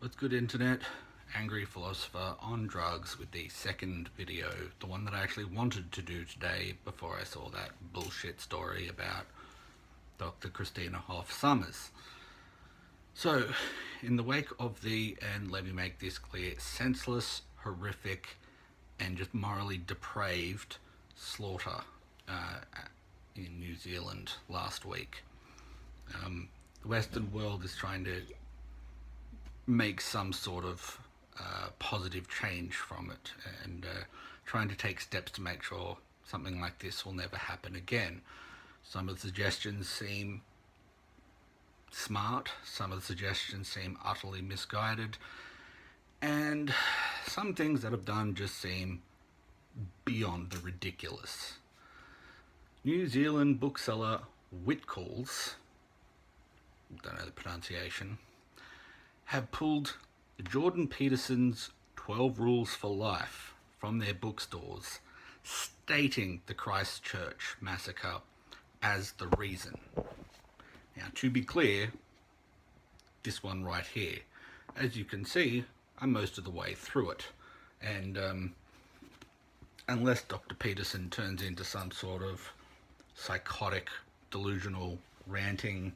What's good, internet? Angry philosopher on drugs with the second video, the one that I actually wanted to do today before I saw that bullshit story about Dr. Christina Hoff Summers. So, in the wake of the, and let me make this clear, senseless, horrific, and just morally depraved slaughter in New Zealand last week, the Western world is trying to make some sort of positive change from it and trying to take steps to make sure something like this will never happen again. Some of the suggestions seem smart, some of the suggestions seem utterly misguided, and some things that have done just seem beyond the ridiculous. New Zealand bookseller Whitcoulls, don't know the pronunciation, have pulled Jordan Peterson's 12 Rules for Life from their bookstores, stating the Christchurch massacre as the reason. Now, to be clear, this one right here, as you can see, I'm most of the way through it, and unless Dr. Peterson turns into some sort of psychotic, delusional, ranting,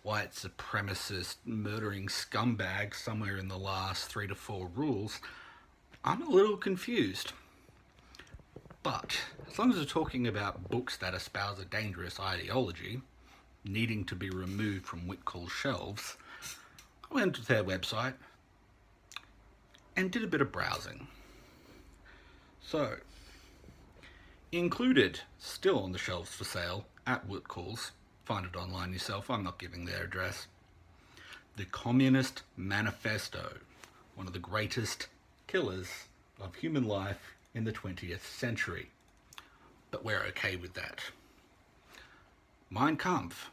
white supremacist, murdering scumbag somewhere in the last 3 to 4 rules, I'm a little confused. But as long as we're talking about books that espouse a dangerous ideology, needing to be removed from Whitcoulls' shelves, I went to their website and did a bit of browsing. So, included, still on the shelves for sale at Whitcoulls, find it online yourself, I'm not giving their address, the Communist Manifesto, one of the greatest killers of human life in the 20th century. But we're okay with that. Mein Kampf,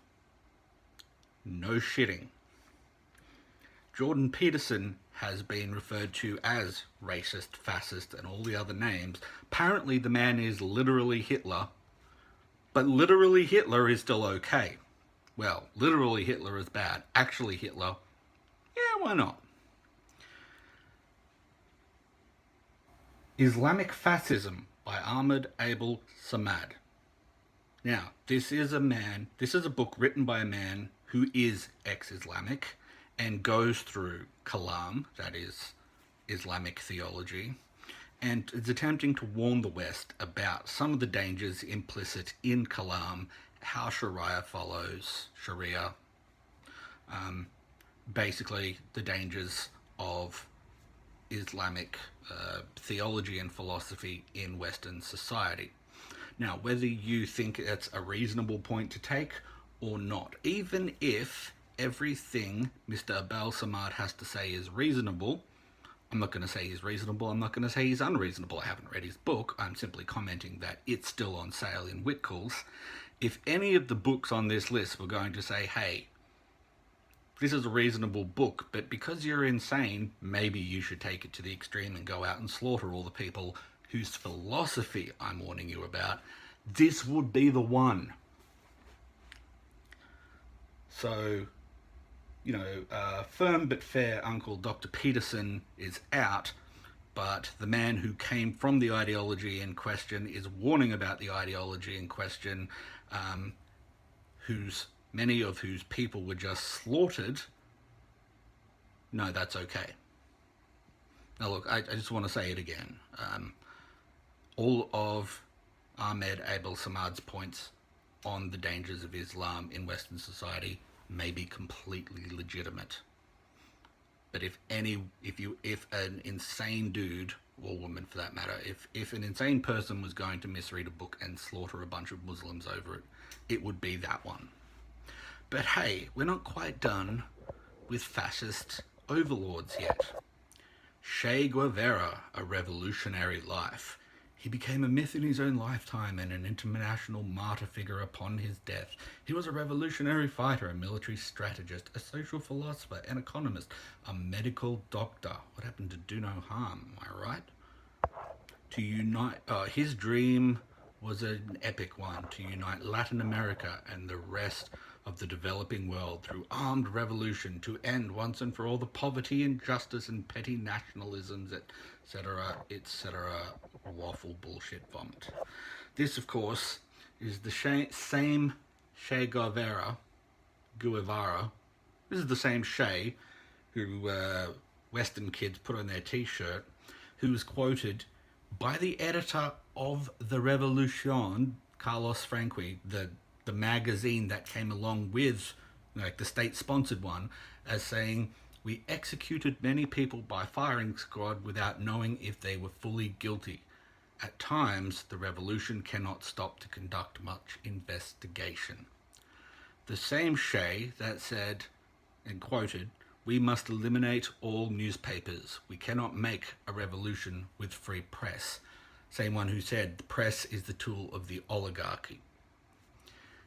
no shitting. Jordan Peterson has been referred to as racist, fascist, and all the other names. Apparently the man is literally Hitler, but literally Hitler is still okay. Well, literally Hitler is bad. Actually Hitler, yeah, why not? Islamic Fascism by Ahmed Abel Samad. Now, this is a book written by a man who is ex-Islamic and goes through Kalam, that is Islamic theology, and is attempting to warn the West about some of the dangers implicit in Kalam, how Sharia follows Sharia, basically the dangers of Islamic theology and philosophy in Western society. Now, whether you think it's a reasonable point to take or not, even if everything Mr. Abel Samad has to say is reasonable, I'm not going to say he's reasonable, I'm not going to say he's unreasonable, I haven't read his book, I'm simply commenting that it's still on sale in Whitcoulls. If any of the books on this list were going to say, hey, this is a reasonable book, but because you're insane, maybe you should take it to the extreme and go out and slaughter all the people whose philosophy I'm warning you about, this would be the one. So, you know, firm but fair Uncle Dr. Peterson is out, but the man who came from the ideology in question is warning about the ideology in question, many of whose people were just slaughtered. No, that's okay. Now look, I just want to say it again. All of Ahmed Abel Samad's points on the dangers of Islam in Western society may be completely legitimate. But if an insane dude, or woman for that matter, if an insane person was going to misread a book and slaughter a bunch of Muslims over it, it would be that one. But hey, we're not quite done with fascist overlords yet. Che Guevara, A Revolutionary Life. He became a myth in his own lifetime and an international martyr figure upon his death. He was a revolutionary fighter, a military strategist, a social philosopher, an economist, a medical doctor. What happened to do no harm, am I right? To unite, his dream was an epic one, to unite Latin America and the rest of the developing world through armed revolution to end once and for all the poverty, injustice, and petty nationalisms, etc., etc., waffle bullshit vomit. This, of course, is the same Che Guevara. This is the same Che who Western kids put on their t-shirt, who was quoted by the editor of The Revolution, Carlos Franqui, the magazine that came along with, like, the state-sponsored one, as saying, "We executed many people by firing squad without knowing if they were fully guilty. At times, the revolution cannot stop to conduct much investigation." The same Che that said, and quoted, "We must eliminate all newspapers. We cannot make a revolution with free press." Same one who said the press is the tool of the oligarchy.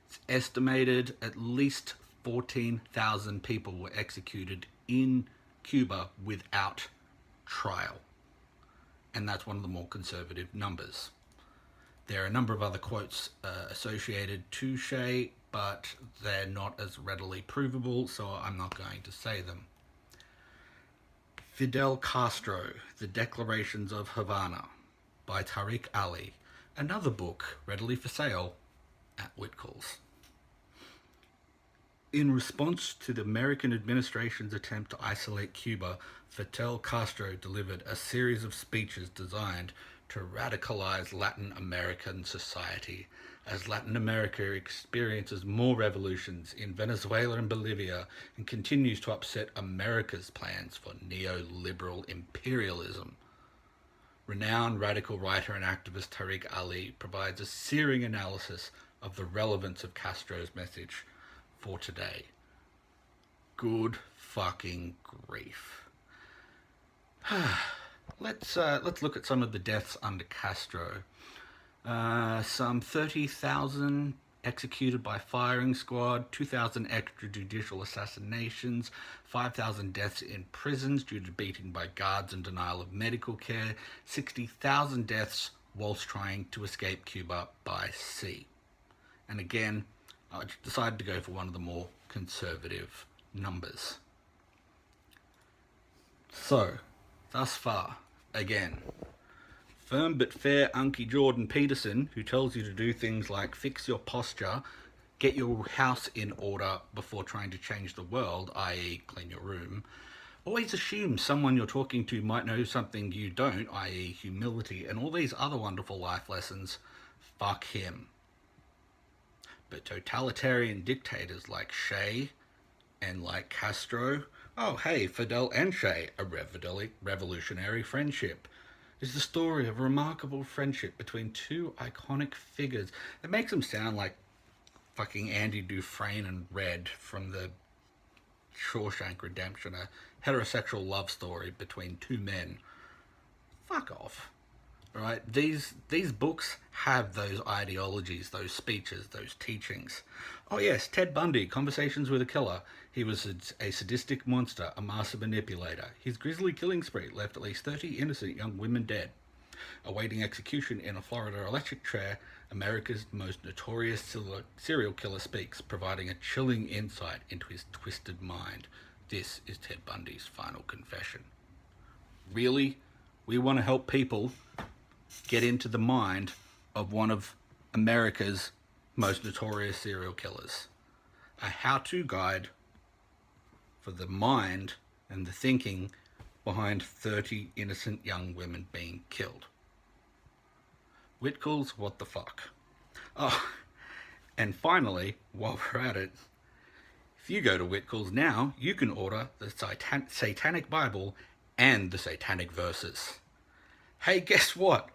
It's estimated at least 14,000 people were executed in Cuba without trial. And that's one of the more conservative numbers. There are a number of other quotes associated to Che, but they're not as readily provable, so I'm not going to say them. Fidel Castro, The Declarations of Havana, by Tariq Ali, another book readily for sale at Whitcoulls. In response to the American administration's attempt to isolate Cuba, Fidel Castro delivered a series of speeches designed to radicalize Latin American society. As Latin America experiences more revolutions in Venezuela and Bolivia and continues to upset America's plans for neoliberal imperialism, renowned radical writer and activist Tariq Ali provides a searing analysis of the relevance of Castro's message for today. Good fucking grief. Let's look at some of the deaths under Castro. Some 30,000 executed by firing squad, 2,000 extrajudicial assassinations, 5,000 deaths in prisons due to beating by guards and denial of medical care, 60,000 deaths whilst trying to escape Cuba by sea. And again, I decided to go for one of the more conservative numbers. So, thus far, again, firm but fair Unky Jordan Peterson, who tells you to do things like fix your posture, get your house in order before trying to change the world, i.e. clean your room. Always assume someone you're talking to might know something you don't, i.e. humility, and all these other wonderful life lessons. Fuck him. But totalitarian dictators like Che and like Castro, oh hey, Fidel and Che, a revolutionary friendship. Is the story of a remarkable friendship between two iconic figures that makes them sound like fucking Andy Dufresne and Red from the Shawshank Redemption, a heterosexual love story between two men. Fuck off. Right? These books have those ideologies, those speeches, those teachings. Oh yes, Ted Bundy, Conversations with a Killer. He was a sadistic monster, a master manipulator. His grisly killing spree left at least 30 innocent young women dead. Awaiting execution in a Florida electric chair, America's most notorious serial killer speaks, providing a chilling insight into his twisted mind. This is Ted Bundy's final confession. Really? We want to help people get into the mind of one of America's most notorious serial killers. A how-to guide for the mind and the thinking behind 30 innocent young women being killed. Whitcoulls, what the fuck? Oh, and finally, while we're at it, if you go to Whitcoulls now, you can order the Satanic Bible and the Satanic Verses. Hey, guess what?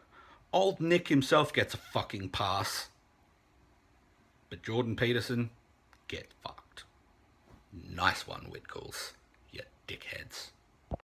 Old Nick himself gets a fucking pass. But Jordan Peterson, get fucked. Nice one, Whitcoulls, you dickheads.